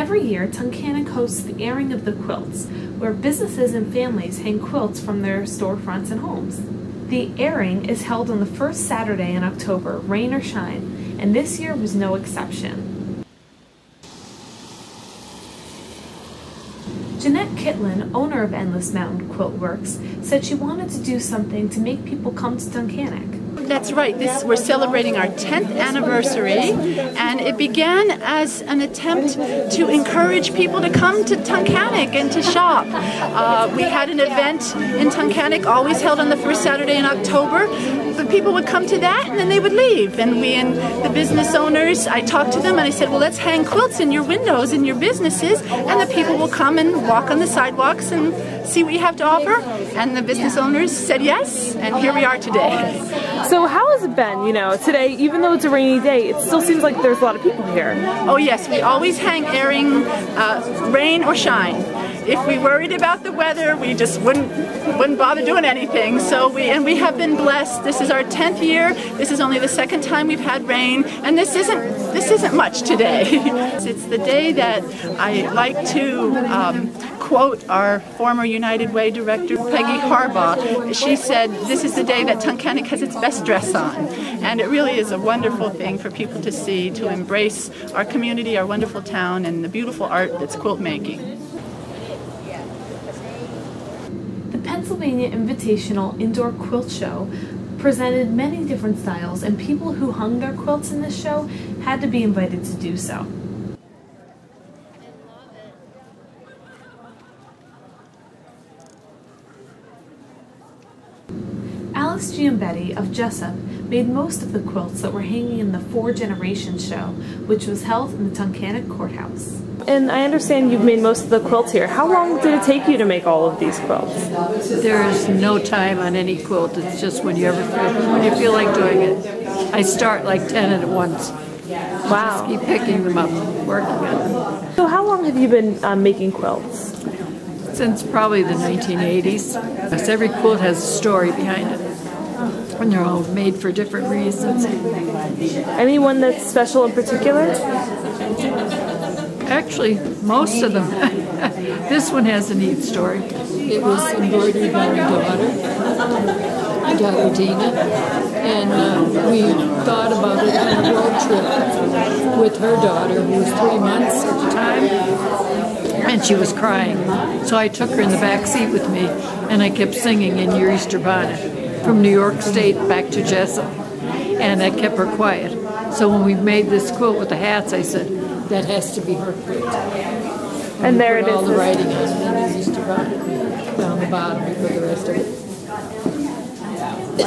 Every year, Tunkhannock hosts the airing of the quilts, where businesses and families hang quilts from their storefronts and homes. The airing is held on the first Saturday in October, rain or shine, and this year was no exception. Jeanette Kitlin, owner of Endless Mountain Quilt Works, said she wanted to do something to make people come to Tunkhannock. That's right. We're celebrating our 10th anniversary, and it began as an attempt to encourage people to come to Tunkhannock and to shop. We had an event in Tunkhannock, always held on the first Saturday in October. The people would come to that, and then they would leave. And we and the business owners, I talked to them, and I said, well, let's hang quilts in your windows in your businesses, and the people will come and walk on the sidewalks and see what you have to offer. And the business owners said yes, and here we are today. So how has it been, today, even though it's a rainy day, it still seems like there's a lot of people here? Oh yes, we always hang airing, rain or shine. If we worried about the weather, we just wouldn't bother doing anything. So we have been blessed. This is our 10th year. This is only the second time we've had rain, and this isn't much today. It's the day that I like to quote our former United Way director, Peggy Harbaugh. She said, this is the day that Tunkhannock has its best dress on. And it really is a wonderful thing for people to see, to embrace our community, our wonderful town, and the beautiful art that's quilt making. The Pennsylvania Invitational Indoor Quilt Show presented many different styles, and people who hung their quilts in this show had to be invited to do so. Alice Giambetti of Jessup made most of the quilts that were hanging in the Four Generations show, which was held in the Tunkhannock Courthouse. And I understand you've made most of the quilts here. How long did it take you to make all of these quilts? There is no time on any quilt. It's just when you feel like doing it. I start like 10 at once. Wow. Just keep picking them up, working on them. So how long have you been making quilts? Since probably the 1980s. Because every quilt has a story behind it. And they're all made for different reasons. Anyone that's special in particular? Actually, most of them. This one has a neat story. It was embroidered by my daughter Dina, and we thought about it on a road trip with her daughter, who was 3 months at the time, and she was crying. So I took her in the back seat with me, and I kept singing In Your Easter Bonnet from New York State back to Jessup, and I kept her quiet. So when we made this quilt with the hats, I said, that has to be her quilt. And there it is. All the writing on it, Easter Bonnet down the bottom for the rest of it.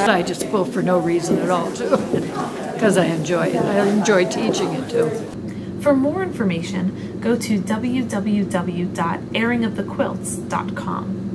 I just quilt for no reason at all, too, because I enjoy it. I enjoy teaching it, too. For more information, go to www.airingofthequilts.com.